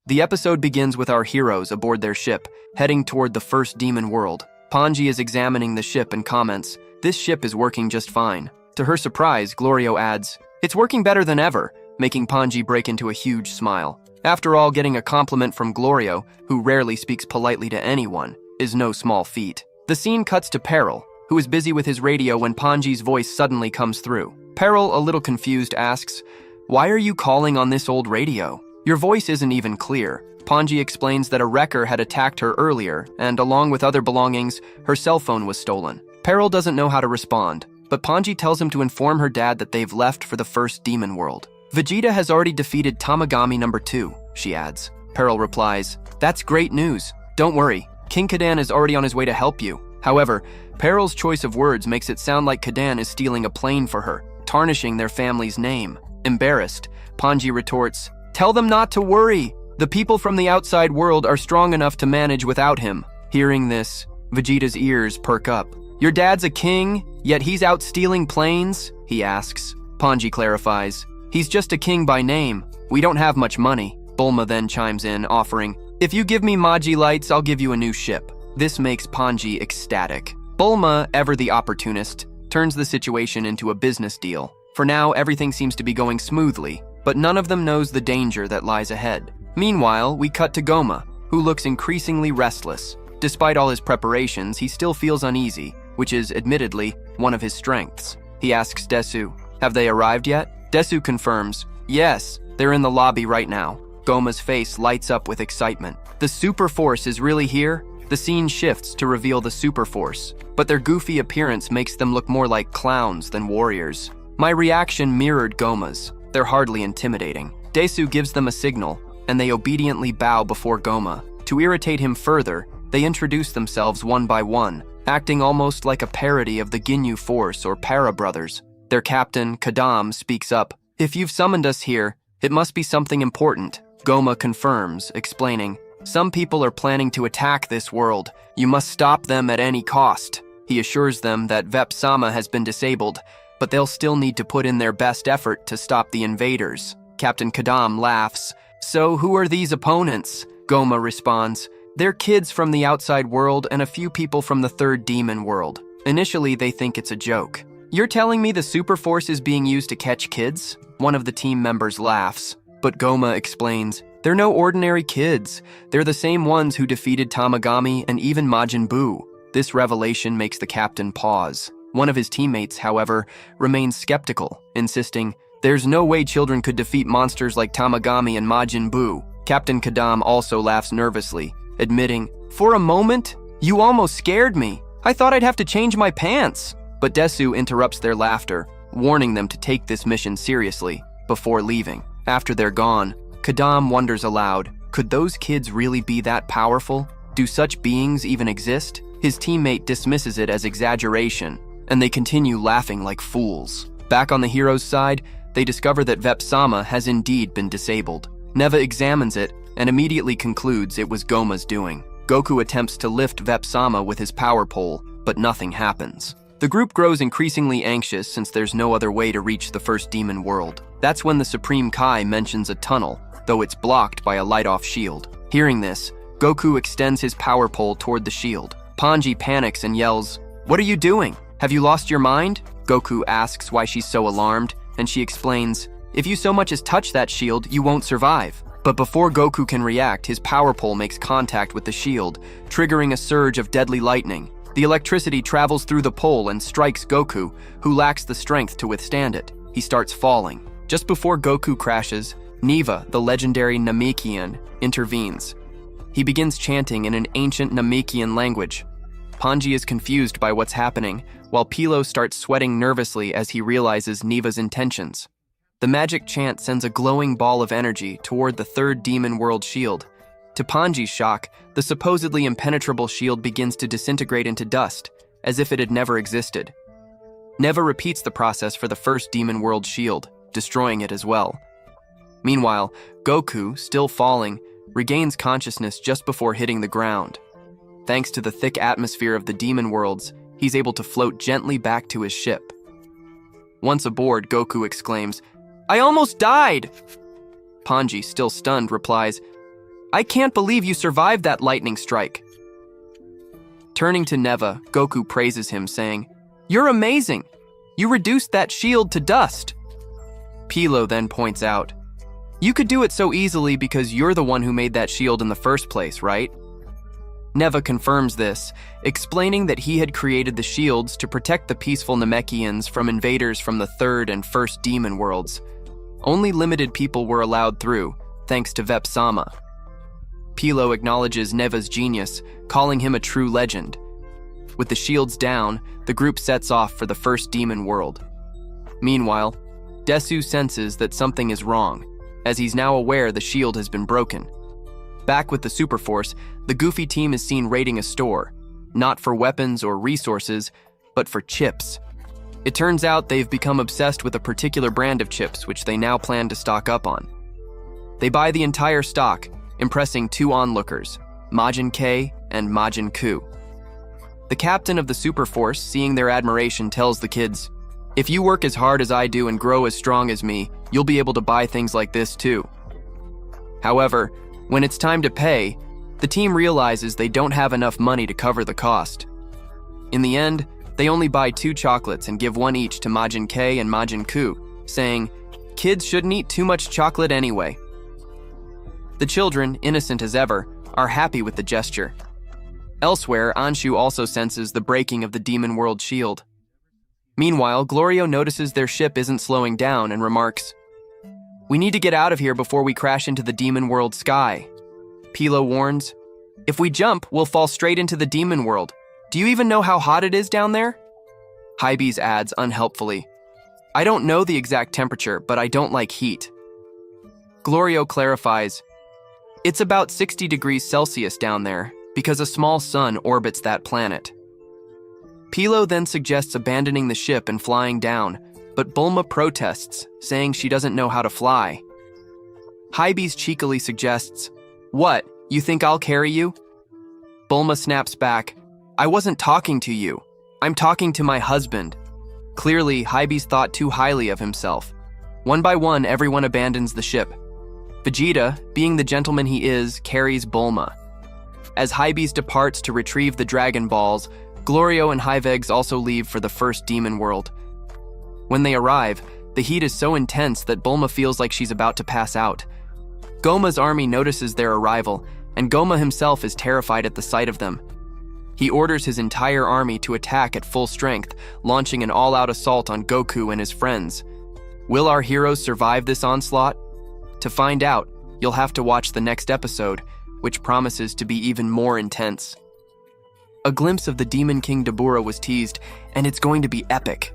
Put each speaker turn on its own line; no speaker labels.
The episode begins with our heroes aboard their ship, heading toward the first demon world. Panji is examining the ship and comments, "This ship is working just fine." To her surprise, Glorio adds, "It's working better than ever," making Panji break into a huge smile. After all, getting a compliment from Glorio, who rarely speaks politely to anyone, is no small feat. The scene cuts to Peril, who is busy with his radio when Panji's voice suddenly comes through. Peril, a little confused, asks, "Why are you calling on this old radio? Your voice isn't even clear." Panji explains that a wrecker had attacked her earlier, and along with other belongings, her cell phone was stolen. Peril doesn't know how to respond, but Panji tells him to inform her dad that they've left for the first demon world. "Vegeta has already defeated Tamagami number 2, she adds. Peril replies, "That's great news. Don't worry, King Kadan is already on his way to help you." However, Peril's choice of words makes it sound like Kadan is stealing a plane for her, tarnishing their family's name. Embarrassed, Panji retorts, "Tell them not to worry. The people from the outside world are strong enough to manage without him." Hearing this, Vegeta's ears perk up. "Your dad's a king, yet he's out stealing planes?" he asks. Panji clarifies, "He's just a king by name. We don't have much money." Bulma then chimes in, offering, "If you give me Maji lights, I'll give you a new ship." This makes Panji ecstatic. Bulma, ever the opportunist, turns the situation into a business deal. For now, everything seems to be going smoothly, but none of them knows the danger that lies ahead. Meanwhile, we cut to Goma, who looks increasingly restless. Despite all his preparations, he still feels uneasy, which is, admittedly, one of his strengths. He asks Desu, "Have they arrived yet?" Desu confirms, "Yes, they're in the lobby right now." Goma's face lights up with excitement. The Super Force is really here? The scene shifts to reveal the Super Force, but their goofy appearance makes them look more like clowns than warriors. My reaction mirrored Goma's. They're hardly intimidating. Desu gives them a signal, and they obediently bow before Goma. To irritate him further, they introduce themselves one by one, acting almost like a parody of the Ginyu Force or Para Brothers. Their captain, Kadam, speaks up, "If you've summoned us here, it must be something important." Goma confirms, explaining, "Some people are planning to attack this world. You must stop them at any cost." He assures them that Vep-sama has been disabled, but they'll still need to put in their best effort to stop the invaders. Captain Kadam laughs, "So who are these opponents?" Goma responds, "They're kids from the outside world and a few people from the third demon world." Initially, they think it's a joke. "You're telling me the Super Force is being used to catch kids?" One of the team members laughs, but Goma explains, "They're no ordinary kids. They're the same ones who defeated Tamagami and even Majin Buu." This revelation makes the captain pause. One of his teammates, however, remains skeptical, insisting, "There's no way children could defeat monsters like Tamagami and Majin Buu." Captain Kadam also laughs nervously, admitting, "For a moment, you almost scared me. I thought I'd have to change my pants." But Desu interrupts their laughter, warning them to take this mission seriously before leaving. After they're gone, Kadam wonders aloud, could those kids really be that powerful? Do such beings even exist? His teammate dismisses it as exaggeration, and they continue laughing like fools. Back on the hero's side, they discover that Vep-sama has indeed been disabled. Neva examines it and immediately concludes it was Goma's doing. Goku attempts to lift Vep-sama with his power pole, but nothing happens. The group grows increasingly anxious since there's no other way to reach the first demon world. That's when the Supreme Kai mentions a tunnel, though it's blocked by a light-off shield. Hearing this, Goku extends his power pole toward the shield. Panji panics and yells, "What are you doing? Have you lost your mind?" Goku asks why she's so alarmed, and she explains, "If you so much as touch that shield, you won't survive." But before Goku can react, his power pole makes contact with the shield, triggering a surge of deadly lightning. The electricity travels through the pole and strikes Goku, who lacks the strength to withstand it. He starts falling. Just before Goku crashes, Neva, the legendary Namekian, intervenes. He begins chanting in an ancient Namekian language. Panji is confused by what's happening, while Pilo starts sweating nervously as he realizes Neva's intentions. The magic chant sends a glowing ball of energy toward the third demon world shield. To Panji's shock, the supposedly impenetrable shield begins to disintegrate into dust, as if it had never existed. Neva repeats the process for the first demon world shield, destroying it as well. Meanwhile, Goku, still falling, regains consciousness just before hitting the ground. Thanks to the thick atmosphere of the demon worlds, he's able to float gently back to his ship. Once aboard, Goku exclaims, "I almost died!" Panji, still stunned, replies, I can't believe you survived that lightning strike. Turning to Neva, Goku praises him, saying, "You're amazing! You reduced that shield to dust." Pilo then points out, "You could do it so easily because you're the one who made that shield in the first place, right?" Neva confirms this, explaining that he had created the shields to protect the peaceful Namekians from invaders from the third and first demon worlds. Only limited people were allowed through, thanks to Vep-sama. Pilo acknowledges Neva's genius, calling him a true legend. With the shields down, the group sets off for the first demon world. Meanwhile, Desu senses that something is wrong, as he's now aware the shield has been broken. Back with the Super Force, the Goofy team is seen raiding a store, not for weapons or resources, but for chips. It turns out they've become obsessed with a particular brand of chips, which they now plan to stock up on. They buy the entire stock, impressing two onlookers, Majin K and Majin Ku. The captain of the Super Force, seeing their admiration, tells the kids, "If you work as hard as I do and grow as strong as me, you'll be able to buy things like this too." However, when it's time to pay, the team realizes they don't have enough money to cover the cost. In the end, they only buy 2 chocolates and give one each to Majin K and Majin Ku, saying, "Kids shouldn't eat too much chocolate anyway." The children, innocent as ever, are happy with the gesture. Elsewhere, Anshu also senses the breaking of the Demon World shield. Meanwhile, Glorio notices their ship isn't slowing down and remarks, "We need to get out of here before we crash into the Demon World sky." Pilo warns, "If we jump, we'll fall straight into the Demon World. Do you even know how hot it is down there?" Hybees adds unhelpfully, "I don't know the exact temperature, but I don't like heat." Glorio clarifies, "It's about 60 degrees Celsius down there, because a small sun orbits that planet." Pilo then suggests abandoning the ship and flying down, but Bulma protests, saying she doesn't know how to fly. Hybees cheekily suggests, "What, you think I'll carry you?" Bulma snaps back, "I wasn't talking to you. I'm talking to my husband." Clearly, Hybees thought too highly of himself. One by one, everyone abandons the ship. Vegeta, being the gentleman he is, carries Bulma. As Hybees departs to retrieve the Dragon Balls, Glorio and Hyvegs also leave for the first demon world. When they arrive, the heat is so intense that Bulma feels like she's about to pass out. Goma's army notices their arrival, and Goma himself is terrified at the sight of them. He orders his entire army to attack at full strength, launching an all-out assault on Goku and his friends. Will our heroes survive this onslaught? To find out, you'll have to watch the next episode, which promises to be even more intense. A glimpse of the Demon King Dabura was teased, and it's going to be epic.